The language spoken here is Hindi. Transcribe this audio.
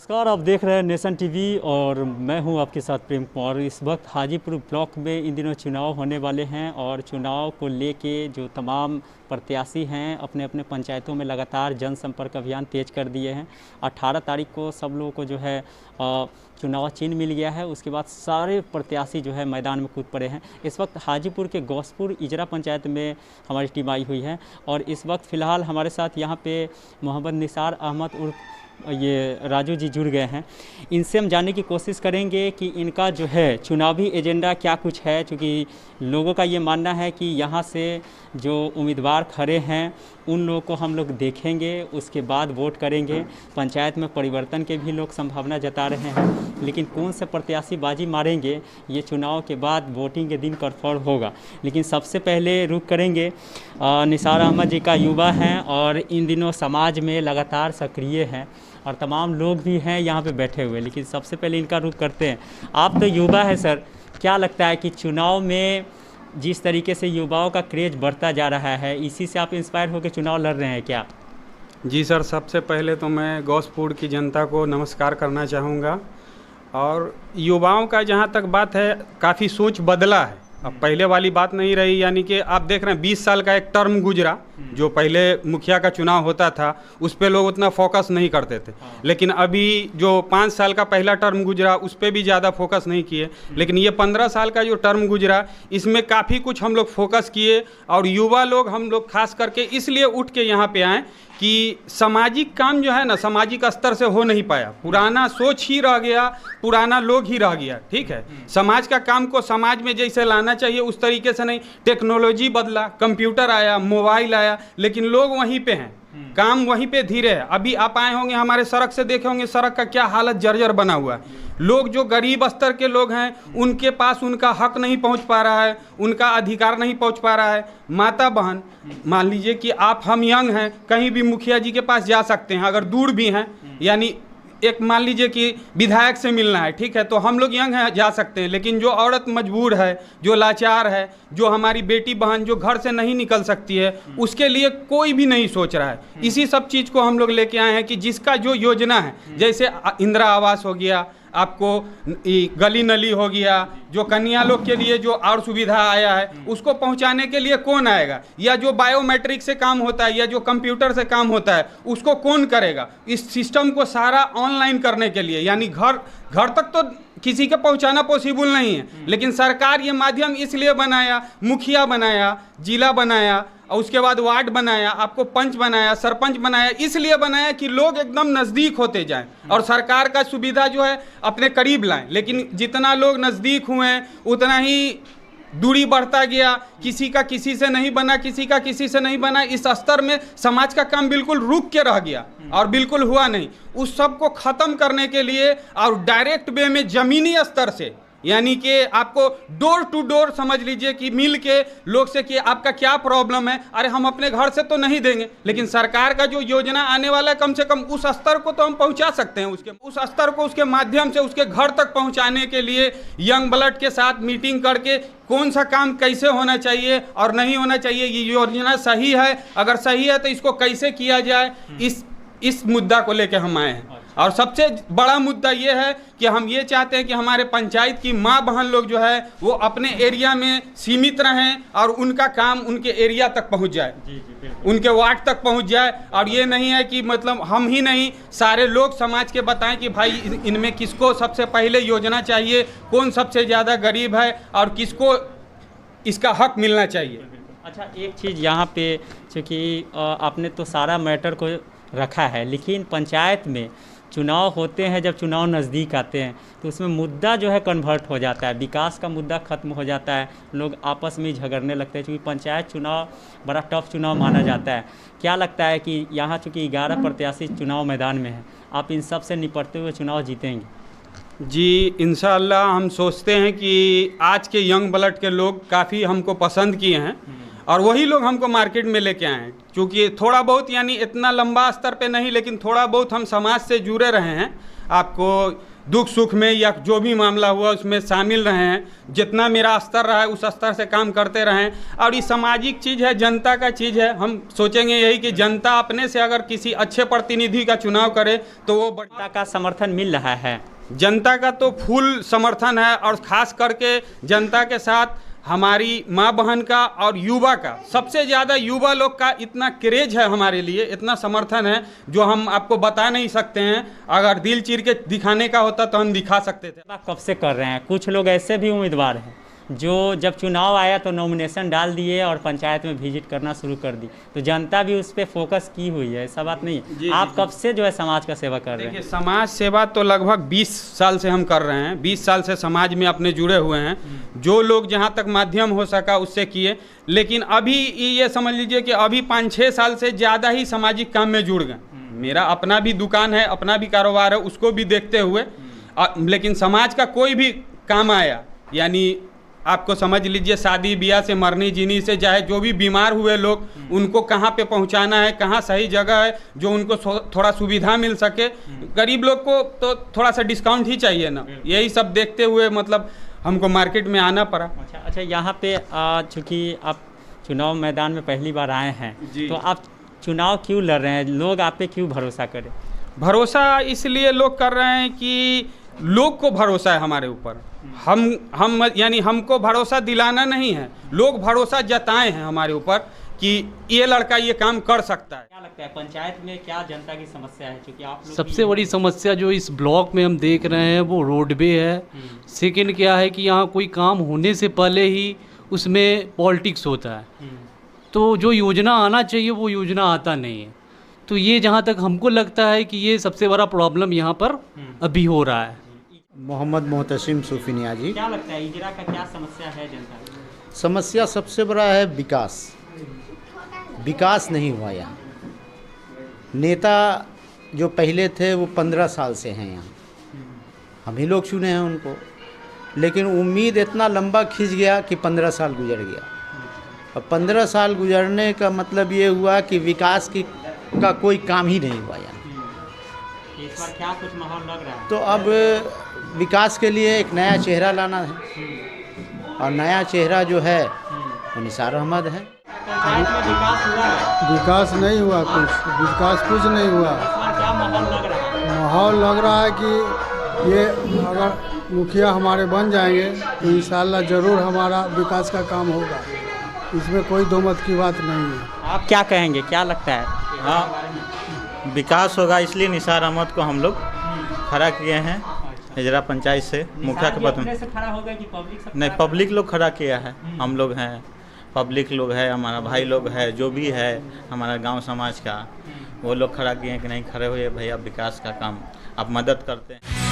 नमस्कार, आप देख रहे हैं नेशन टीवी और मैं हूं आपके साथ प्रेम कुमार। इस वक्त हाजीपुर ब्लॉक में इन दिनों चुनाव होने वाले हैं और चुनाव को लेके जो तमाम प्रत्याशी हैं अपने अपने पंचायतों में लगातार जनसंपर्क अभियान तेज कर दिए हैं। 18 तारीख को सब लोगों को जो है चुनाव चिन्ह मिल गया है। उसके बाद सारे प्रत्याशी जो है मैदान में कूद पड़े हैं। इस वक्त हाजीपुर के गौसपुर इजरा पंचायत में हमारी टीम आई हुई है और इस वक्त फ़िलहाल हमारे साथ यहाँ पे मोहम्मद निसार अहमद उर्फ ये राजू जी जुड़ गए हैं। इनसे हम जानने की कोशिश करेंगे कि इनका जो है चुनावी एजेंडा क्या कुछ है, क्योंकि लोगों का ये मानना है कि यहाँ से जो उम्मीदवार खड़े हैं उन लोगों को हम लोग देखेंगे, उसके बाद वोट करेंगे। पंचायत में परिवर्तन के भी लोग संभावना जता रहे हैं, लेकिन कौन से प्रत्याशी बाजी मारेंगे ये चुनाव के बाद वोटिंग के दिन कन्फर्म होगा। लेकिन सबसे पहले रुख करेंगे निसार अहमद जी का, युवा हैं और इन दिनों समाज में लगातार सक्रिय हैं और तमाम लोग भी हैं यहाँ पे बैठे हुए। लेकिन सबसे पहले इनका रुख करते हैं। आप तो युवा है सर, क्या लगता है कि चुनाव में जिस तरीके से युवाओं का क्रेज बढ़ता जा रहा है, इसी से आप इंस्पायर होकर चुनाव लड़ रहे हैं क्या? जी सर, सबसे पहले तो मैं गौसपुर की जनता को नमस्कार करना चाहूँगा। और युवाओं का जहाँ तक बात है, काफ़ी सोच बदला है। अब पहले वाली बात नहीं रही, यानी कि आप देख रहे हैं 20 साल का एक टर्म गुजरा, जो पहले मुखिया का चुनाव होता था उस पे लोग उतना फोकस नहीं करते थे। लेकिन अभी जो 5 साल का पहला टर्म गुजरा उस पे भी ज़्यादा फोकस नहीं किए। लेकिन ये 15 साल का जो टर्म गुजरा इसमें काफ़ी कुछ हम लोग फोकस किए। और युवा लोग हम लोग खास करके इसलिए उठ के यहाँ पे आए कि सामाजिक काम जो है ना, सामाजिक स्तर से हो नहीं पाया। पुराना सोच ही रह गया, पुराना लोग ही रह गया। ठीक है, समाज का काम को समाज में जैसे लाना चाहिए उस तरीके से नहीं। टेक्नोलॉजी बदला, कंप्यूटर आया, मोबाइल आया, लेकिन लोग वहीं पे हैं, काम वहीं पे धीरे है। अभी आप आए होंगे हमारे सड़क से, देखे होंगे सड़क का क्या हालत जर्जर बना हुआ है। लोग जो गरीब स्तर के लोग हैं उनके पास उनका हक नहीं पहुंच पा रहा है, उनका अधिकार नहीं पहुंच पा रहा है। माता बहन, मान लीजिए कि आप हम यंग हैं, कहीं भी मुखिया जी के पास जा सकते हैं अगर दूर भी हैं। यानी एक मान लीजिए कि विधायक से मिलना है, ठीक है, तो हम लोग यंग हैं जा सकते हैं। लेकिन जो औरत मजबूर है, जो लाचार है, जो हमारी बेटी बहन जो घर से नहीं निकल सकती है, उसके लिए कोई भी नहीं सोच रहा है। इसी सब चीज़ को हम लोग लेके आए हैं कि जिसका जो योजना है, जैसे इंदिरा आवास हो गया, आपको गली नली हो गया, जो कन्या लोग के लिए जो और सुविधा आया है उसको पहुंचाने के लिए कौन आएगा, या जो बायोमेट्रिक से काम होता है या जो कंप्यूटर से काम होता है उसको कौन करेगा। इस सिस्टम को सारा ऑनलाइन करने के लिए, यानी घर घर तक तो किसी के पहुंचाना पॉसिबल नहीं है, लेकिन सरकार ये माध्यम इसलिए बनाया, मुखिया बनाया, जिला बनाया और उसके बाद वार्ड बनाया, आपको पंच बनाया, सरपंच बनाया, इसलिए बनाया कि लोग एकदम नज़दीक होते जाएं और सरकार का सुविधा जो है अपने करीब लाएं। लेकिन जितना लोग नज़दीक हुए उतना ही दूरी बढ़ता गया, किसी का किसी से नहीं बना, किसी का किसी से नहीं बना। इस स्तर में समाज का काम बिल्कुल रुक के रह गया और बिल्कुल हुआ नहीं। उस सब को ख़त्म करने के लिए और डायरेक्ट वे में ज़मीनी स्तर से, यानी कि आपको डोर टू डोर समझ लीजिए कि मिल के लोग से कि आपका क्या प्रॉब्लम है। अरे हम अपने घर से तो नहीं देंगे, लेकिन सरकार का जो योजना आने वाला है कम से कम उस स्तर को तो हम पहुंचा सकते हैं। उस स्तर को उसके माध्यम से उसके घर तक पहुंचाने के लिए यंग ब्लड के साथ मीटिंग करके कौन सा काम कैसे होना चाहिए और नहीं होना चाहिए, ये योजना सही है, अगर सही है तो इसको कैसे किया जाए, इस मुद्दा को लेकर हम आए हैं। और सबसे बड़ा मुद्दा ये है कि हम ये चाहते हैं कि हमारे पंचायत की माँ बहन लोग जो है वो अपने एरिया में सीमित रहें और उनका काम उनके एरिया तक पहुंच जाए, उनके वार्ड तक पहुंच जाए। और ये नहीं है कि मतलब हम ही नहीं, सारे लोग समाज के बताएं कि भाई इनमें किसको सबसे पहले योजना चाहिए, कौन सबसे ज़्यादा गरीब है और किसको इसका हक मिलना चाहिए। अच्छा, एक चीज़ यहाँ पे, चूँकि आपने तो सारा मैटर को रखा है, लेकिन पंचायत में चुनाव होते हैं, जब चुनाव नज़दीक आते हैं तो उसमें मुद्दा जो है कन्वर्ट हो जाता है, विकास का मुद्दा ख़त्म हो जाता है, लोग आपस में झगड़ने लगते हैं। क्योंकि पंचायत चुनाव बड़ा टफ चुनाव माना जाता है। क्या लगता है कि यहाँ चूँकि 11 प्रत्याशी चुनाव मैदान में हैं, आप इन सब से निपटते हुए चुनाव जीतेंगे? जी इंशाअल्लाह, हम सोचते हैं कि आज के यंग ब्लड के लोग काफ़ी हमको पसंद किए हैं और वही लोग हमको मार्केट में लेके आए हैं। क्योंकि थोड़ा बहुत, यानी इतना लंबा स्तर पे नहीं, लेकिन थोड़ा बहुत हम समाज से जुड़े रहे हैं। आपको दुख सुख में या जो भी मामला हुआ उसमें शामिल रहे हैं। जितना मेरा स्तर रहा है उस स्तर से काम करते रहें। और ये सामाजिक चीज़ है, जनता का चीज़ है। हम सोचेंगे यही कि जनता अपने से अगर किसी अच्छे प्रतिनिधि का चुनाव करे तो वो जनता का समर्थन मिल रहा है। जनता का तो फुल समर्थन है, और ख़ास करके जनता के साथ हमारी माँ बहन का और युवा का, सबसे ज़्यादा युवा लोग का इतना क्रेज है हमारे लिए, इतना समर्थन है जो हम आपको बता नहीं सकते हैं। अगर दिल चीर के दिखाने का होता तो हम दिखा सकते थे। कब से कर रहे हैं? कुछ लोग ऐसे भी उम्मीदवार हैं जो जब चुनाव आया तो नॉमिनेशन डाल दिए और पंचायत में विजिट करना शुरू कर दी, तो जनता भी उस पर फोकस की हुई है। ऐसा बात नहीं है। आप कब से जो है समाज का सेवा कर रहे हैं? देखिए, समाज सेवा तो लगभग 20 साल से हम कर रहे हैं। 20 साल से समाज में अपने जुड़े हुए हैं। जो लोग जहाँ तक माध्यम हो सका उससे किए, लेकिन अभी ये समझ लीजिए कि अभी 5-6 साल से ज़्यादा ही सामाजिक काम में जुड़ गए। मेरा अपना भी दुकान है, अपना भी कारोबार है, उसको भी देखते हुए लेकिन समाज का कोई भी काम आया, यानी आपको समझ लीजिए शादी ब्याह से, मरनी जीनी से, चाहे जो भी बीमार हुए लोग, उनको कहाँ पे पहुँचाना है, कहाँ सही जगह है जो उनको थोड़ा सुविधा मिल सके। गरीब लोग को तो थोड़ा सा डिस्काउंट ही चाहिए ना, यही सब देखते हुए मतलब हमको मार्केट में आना पड़ा। अच्छा, यहाँ पे चूँकि आप चुनाव मैदान में पहली बार आए हैं, तो आप चुनाव क्यों लड़ रहे हैं? लोग आप पे क्यों भरोसा करें? भरोसा इसलिए लोग कर रहे हैं कि लोग को भरोसा है हमारे ऊपर। हम यानी हमको भरोसा दिलाना नहीं है, लोग भरोसा जताए हैं हमारे ऊपर कि ये लड़का ये काम कर सकता है। क्या लगता है पंचायत में क्या जनता की समस्या है? क्योंकि आप लोग सबसे बड़ी समस्या जो इस ब्लॉक में हम देख रहे हैं वो रोडवे है। सेकंड क्या है कि यहाँ कोई काम होने से पहले ही उसमें पॉलिटिक्स होता है, तो जो योजना आना चाहिए वो योजना आता नहीं है। तो ये जहाँ तक हमको लगता है कि ये सबसे बड़ा प्रॉब्लम यहाँ पर अभी हो रहा है। मोहम्मद मोहतसिम सूफी नियाजी। क्या लगता है इजरा का क्या समस्या है जनता की? समस्या सबसे बड़ा है विकास। विकास नहीं हुआ यहाँ। नेता जो पहले थे वो 15 साल से हैं यहाँ, हम ही लोग चुने हैं उनको, लेकिन उम्मीद इतना लंबा खिंच गया कि 15 साल गुजर गया। और 15 साल गुजरने का मतलब ये हुआ कि विकास का कोई काम ही नहीं हुआ यहाँ। इस बार क्या कुछ माहौल लग रहा है? तो अब विकास के लिए एक नया चेहरा लाना है, और नया चेहरा जो है वो निसार अहमद है। पंचायत में विकास हुआ है? विकास नहीं हुआ, कुछ नहीं हुआ। इस बार क्या माहौल लग रहा है? माहौल लग रहा है कि ये अगर मुखिया हमारे बन जाएंगे तो इंशाल्लाह ज़रूर हमारा विकास का काम होगा, इसमें कोई दो मत की बात नहीं है। आप क्या कहेंगे, क्या लगता है? हाँ, विकास होगा, इसलिए निसार अहमद को हम लोग खड़ा किए हैं हिजरा पंचायत से मुखिया के पद में। खड़ा होगा कि पब्लिक से? नहीं, पब्लिक लोग खड़ा किया है। हम लोग हैं, पब्लिक लोग है, हमारा भाई लोग है, जो भी है हमारा गांव समाज का, वो लोग खड़ा किए हैं कि नहीं खड़े हुए भैया, विकास का काम आप मदद करते हैं।